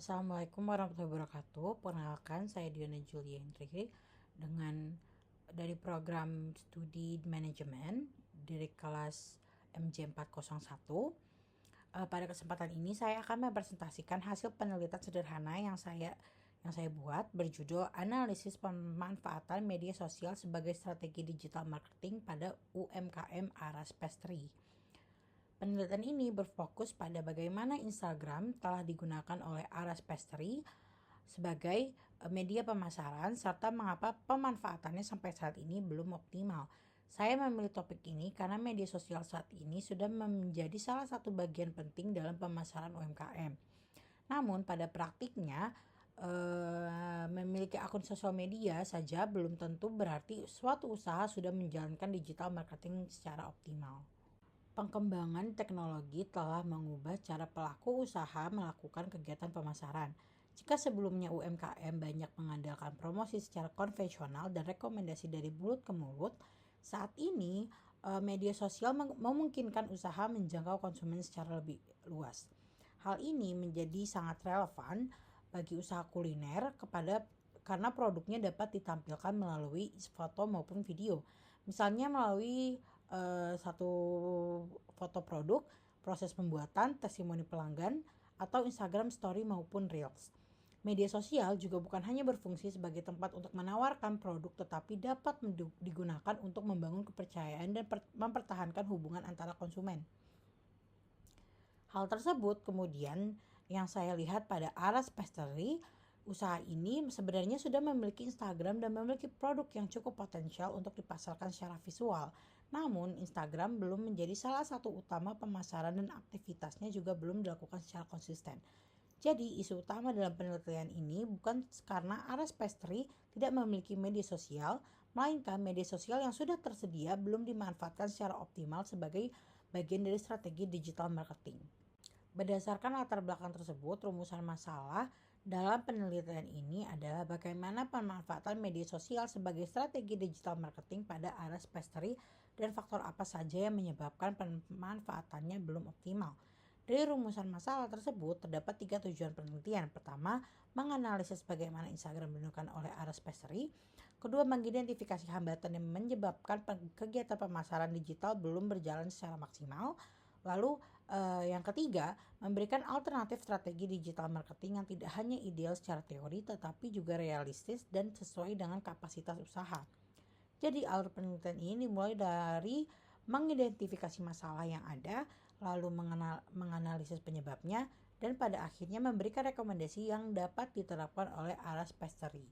Assalamualaikum warahmatullahi wabarakatuh. Perkenalkan, saya Diana Julia Hendri dari program studi manajemen dari kelas MJ 401. Pada kesempatan ini saya akan mempresentasikan hasil penelitian sederhana yang saya buat berjudul Analisis Pemanfaatan Media Sosial sebagai Strategi Digital Marketing pada UMKM Aras Pastry. Penelitian ini berfokus pada bagaimana Instagram telah digunakan oleh Aras Pastry sebagai media pemasaran serta mengapa pemanfaatannya sampai saat ini belum optimal. Saya memilih topik ini karena media sosial saat ini sudah menjadi salah satu bagian penting dalam pemasaran UMKM. Namun pada praktiknya memiliki akun sosial media saja belum tentu berarti suatu usaha sudah menjalankan digital marketing secara optimal. Pengembangan teknologi telah mengubah cara pelaku usaha melakukan kegiatan pemasaran. Jika sebelumnya UMKM banyak mengandalkan promosi secara konvensional dan rekomendasi dari mulut ke mulut, saat ini media sosial memungkinkan usaha menjangkau konsumen secara lebih luas. Hal ini menjadi sangat relevan bagi usaha kuliner karena produknya dapat ditampilkan melalui foto maupun video. Misalnya melalui satu foto produk, proses pembuatan, testimoni pelanggan, atau Instagram Story maupun Reels. Media sosial juga bukan hanya berfungsi sebagai tempat untuk menawarkan produk, tetapi dapat digunakan untuk membangun kepercayaan dan mempertahankan hubungan antara konsumen. Hal tersebut kemudian yang saya lihat pada Aras Pastry. Usaha ini sebenarnya sudah memiliki Instagram dan memiliki produk yang cukup potensial untuk dipasarkan secara visual. Namun, Instagram belum menjadi salah satu utama pemasaran dan aktivitasnya juga belum dilakukan secara konsisten. Jadi, isu utama dalam penelitian ini bukan karena Aras Pastry tidak memiliki media sosial, melainkan media sosial yang sudah tersedia belum dimanfaatkan secara optimal sebagai bagian dari strategi digital marketing. Berdasarkan latar belakang tersebut, rumusan masalah dalam penelitian ini adalah bagaimana pemanfaatan media sosial sebagai strategi digital marketing pada Aras Pastry dan faktor apa saja yang menyebabkan pemanfaatannya belum optimal. Dari rumusan masalah tersebut terdapat 3 tujuan penelitian. Pertama, menganalisis bagaimana Instagram digunakan oleh Aras Pastry. Kedua, mengidentifikasi hambatan yang menyebabkan kegiatan pemasaran digital belum berjalan secara maksimal. Lalu yang ketiga, memberikan alternatif strategi digital marketing yang tidak hanya ideal secara teori tetapi juga realistis dan sesuai dengan kapasitas usaha. Jadi alur penelitian ini dimulai dari mengidentifikasi masalah yang ada, lalu menganalisis penyebabnya, dan pada akhirnya memberikan rekomendasi yang dapat diterapkan oleh Aras Pastry.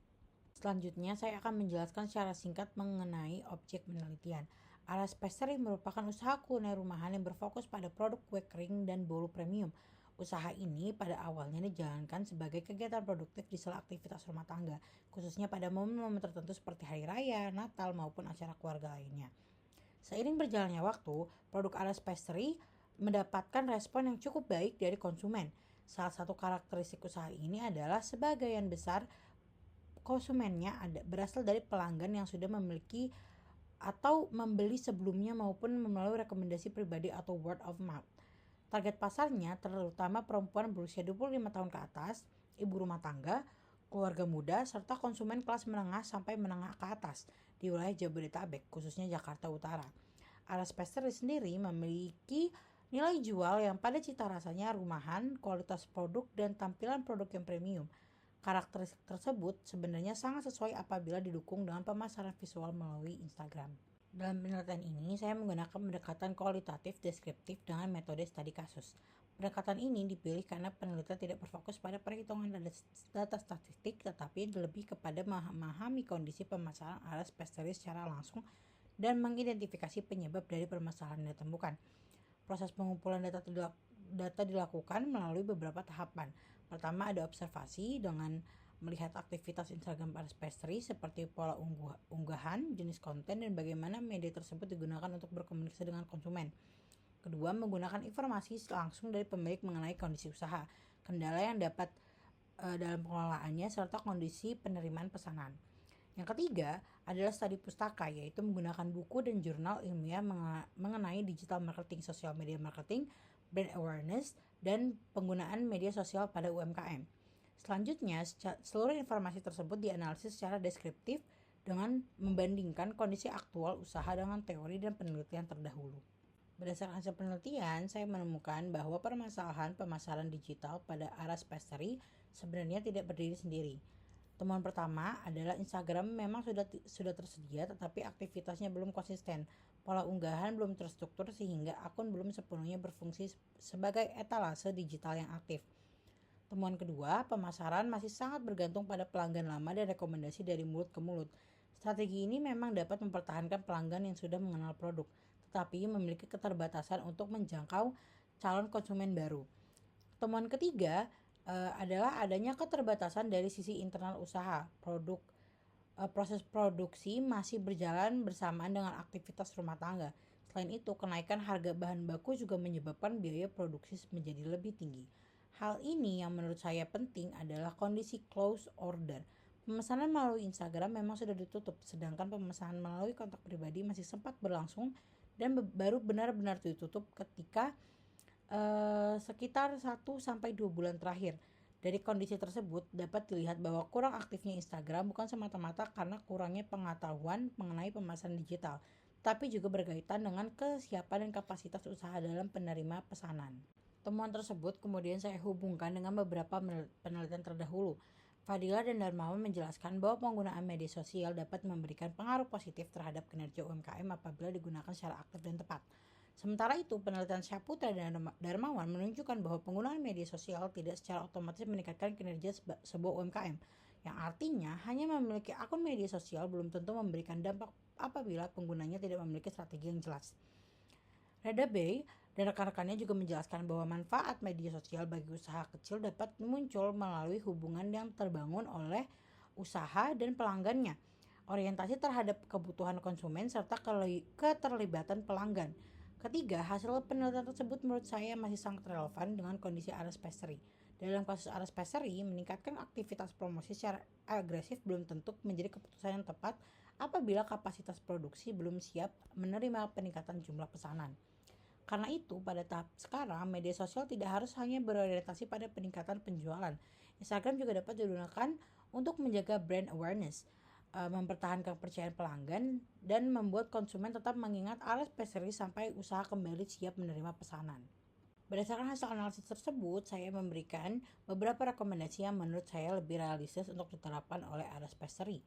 Selanjutnya saya akan menjelaskan secara singkat mengenai objek penelitian. Aras Pastry merupakan usaha kuliner rumahan yang berfokus pada produk kue kering dan bolu premium. Usaha ini pada awalnya dijalankan sebagai kegiatan produktif di sela aktivitas rumah tangga, khususnya pada momen-momen tertentu seperti hari raya, Natal, maupun acara keluarga lainnya. Seiring berjalannya waktu, produk Aras Pastry mendapatkan respon yang cukup baik dari konsumen. Salah satu karakteristik usaha ini adalah sebagian besar konsumennya berasal dari pelanggan yang sudah memiliki atau membeli sebelumnya maupun melalui rekomendasi pribadi atau word of mouth. Target pasarnya terutama perempuan berusia 25 tahun ke atas, ibu rumah tangga, keluarga muda, serta konsumen kelas menengah sampai menengah ke atas di wilayah Jabodetabek, khususnya Jakarta Utara. Aras Pastry sendiri memiliki nilai jual yang pada cita rasanya rumahan, kualitas produk, dan tampilan produk yang premium. Karakteristik tersebut sebenarnya sangat sesuai apabila didukung dengan pemasaran visual melalui Instagram. Dalam penelitian ini, saya menggunakan pendekatan kualitatif deskriptif dengan metode studi kasus. Pendekatan ini dipilih karena penelitian tidak berfokus pada perhitungan data statistik, tetapi lebih kepada memahami kondisi pemasaran Aras Pastry secara langsung dan mengidentifikasi penyebab dari permasalahan yang ditemukan. Proses pengumpulan data dilakukan melalui beberapa tahapan. Pertama, ada observasi dengan melihat aktivitas Instagram Aras Pastry seperti pola unggahan, jenis konten, dan bagaimana media tersebut digunakan untuk berkomunikasi dengan konsumen. Kedua, menggunakan informasi langsung dari pemilik mengenai kondisi usaha, kendala yang dapat dalam pengelolaannya, serta kondisi penerimaan pesanan. Yang ketiga adalah studi pustaka, yaitu menggunakan buku dan jurnal ilmiah mengenai digital marketing, social media marketing, brand awareness, dan penggunaan media sosial pada UMKM. Selanjutnya, seluruh informasi tersebut dianalisis secara deskriptif dengan membandingkan kondisi aktual usaha dengan teori dan penelitian terdahulu. Berdasarkan hasil penelitian, saya menemukan bahwa permasalahan pemasaran digital pada Aras Pastry sebenarnya tidak berdiri sendiri. Temuan pertama adalah Instagram memang sudah tersedia, tetapi aktivitasnya belum konsisten. Pola unggahan belum terstruktur sehingga akun belum sepenuhnya berfungsi sebagai etalase digital yang aktif. Temuan kedua, pemasaran masih sangat bergantung pada pelanggan lama dan rekomendasi dari mulut ke mulut. Strategi ini memang dapat mempertahankan pelanggan yang sudah mengenal produk, tetapi memiliki keterbatasan untuk menjangkau calon konsumen baru. Temuan ketiga adalah adanya keterbatasan dari sisi internal usaha. Proses produksi masih berjalan bersamaan dengan aktivitas rumah tangga. Selain itu, kenaikan harga bahan baku juga menyebabkan biaya produksi menjadi lebih tinggi. Hal ini yang menurut saya penting adalah kondisi close order. Pemesanan melalui Instagram memang sudah ditutup, sedangkan pemesanan melalui kontak pribadi masih sempat berlangsung dan baru benar-benar ditutup ketika sekitar 1-2 bulan terakhir. Dari kondisi tersebut dapat dilihat bahwa kurang aktifnya Instagram bukan semata-mata karena kurangnya pengetahuan mengenai pemasaran digital, tapi juga berkaitan dengan kesiapan dan kapasitas usaha dalam penerima pesanan. Temuan tersebut kemudian saya hubungkan dengan beberapa penelitian terdahulu. Fadila dan Darmawan menjelaskan bahwa penggunaan media sosial dapat memberikan pengaruh positif terhadap kinerja UMKM apabila digunakan secara aktif dan tepat. Sementara itu, penelitian Syaputra dan Darmawan menunjukkan bahwa penggunaan media sosial tidak secara otomatis meningkatkan kinerja sebuah UMKM, yang artinya hanya memiliki akun media sosial belum tentu memberikan dampak apabila penggunanya tidak memiliki strategi yang jelas. Reda Bay dan rekan-rekannya juga menjelaskan bahwa manfaat media sosial bagi usaha kecil dapat muncul melalui hubungan yang terbangun oleh usaha dan pelanggannya, orientasi terhadap kebutuhan konsumen, serta keterlibatan pelanggan. Ketiga, hasil penelitian tersebut menurut saya masih sangat relevan dengan kondisi Aras Pastry. Dalam kasus Aras Pastry, meningkatkan aktivitas promosi secara agresif belum tentu menjadi keputusan yang tepat apabila kapasitas produksi belum siap menerima peningkatan jumlah pesanan. Karena itu, pada tahap sekarang, media sosial tidak harus hanya berorientasi pada peningkatan penjualan. Instagram juga dapat digunakan untuk menjaga brand awareness, mempertahankan kepercayaan pelanggan, dan membuat konsumen tetap mengingat Aras Pastry sampai usaha kembali siap menerima pesanan. Berdasarkan hasil analisis tersebut, saya memberikan beberapa rekomendasi yang menurut saya lebih realistis untuk diterapkan oleh Aras Pastry.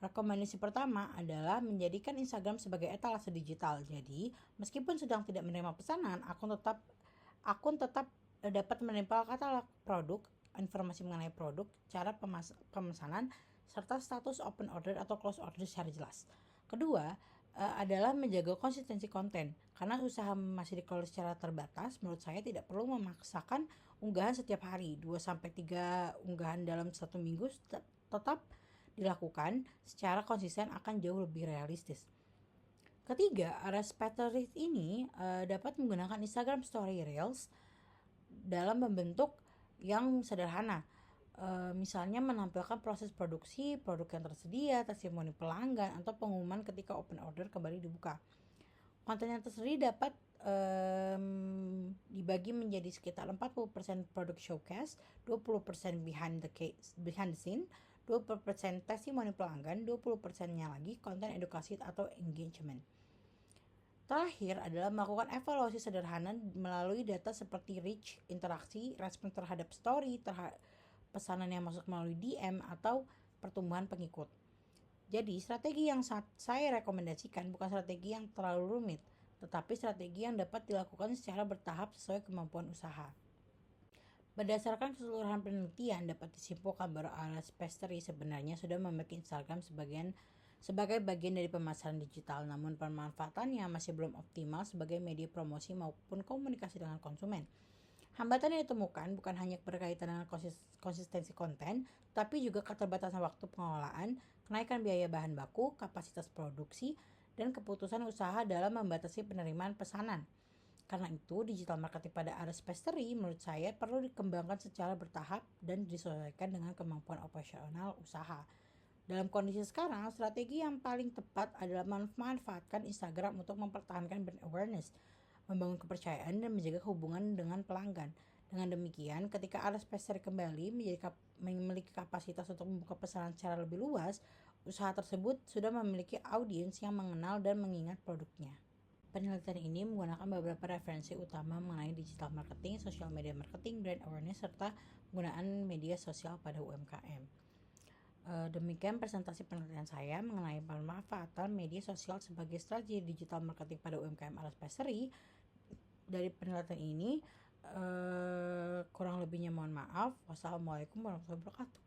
Rekomendasi pertama adalah menjadikan Instagram sebagai etalase digital. Jadi, meskipun sedang tidak menerima pesanan, akun tetap dapat menempel katalog produk, informasi mengenai produk, cara pemesanan, serta status open order atau close order secara jelas. Kedua, adalah menjaga konsistensi konten. Karena usaha masih dikelola secara terbatas, menurut saya tidak perlu memaksakan unggahan setiap hari. 2-3 unggahan dalam 1 minggu tetap dilakukan secara konsisten akan jauh lebih realistis. Ketiga, Aras Pastry ini dapat menggunakan Instagram Story Reels dalam membentuk yang sederhana. Misalnya menampilkan proses produksi, produk yang tersedia, testimoni pelanggan, atau pengumuman ketika open order kembali dibuka. Konten yang tersedia dapat dibagi menjadi sekitar 40% product showcase, 20% behind the scene, 20% testimoni pelanggan, 20%-nya lagi konten edukasi atau engagement. Terakhir adalah melakukan evaluasi sederhana melalui data seperti reach, interaksi, respon terhadap story, pesanan yang masuk melalui DM, atau pertumbuhan pengikut. Jadi, strategi yang saya rekomendasikan bukan strategi yang terlalu rumit, tetapi strategi yang dapat dilakukan secara bertahap sesuai kemampuan usaha. Berdasarkan keseluruhan penelitian, dapat disimpulkan bahwa Aras Pastry sebenarnya sudah memiliki Instagram sebagai bagian dari pemasaran digital, namun pemanfaatannya masih belum optimal sebagai media promosi maupun komunikasi dengan konsumen. Hambatan yang ditemukan bukan hanya berkaitan dengan konsistensi konten, tapi juga keterbatasan waktu pengelolaan, kenaikan biaya bahan baku, kapasitas produksi, dan keputusan usaha dalam membatasi penerimaan pesanan. Karena itu, digital marketing pada Aras Pastry menurut saya perlu dikembangkan secara bertahap dan disesuaikan dengan kemampuan operasional usaha. Dalam kondisi sekarang, strategi yang paling tepat adalah memanfaatkan Instagram untuk mempertahankan brand awareness, membangun kepercayaan, dan menjaga hubungan dengan pelanggan. Dengan demikian, ketika Alaspasari kembali memiliki kapasitas untuk membuka pesanan secara lebih luas, usaha tersebut sudah memiliki audiens yang mengenal dan mengingat produknya. Penelitian ini menggunakan beberapa referensi utama mengenai digital marketing, social media marketing, brand awareness, serta penggunaan media sosial pada UMKM. Demikian presentasi penelitian saya mengenai pemanfaatan media sosial sebagai strategi digital marketing pada UMKM Alaspasari. Dari penelitian ini, kurang lebihnya mohon maaf. Wassalamualaikum warahmatullahi wabarakatuh.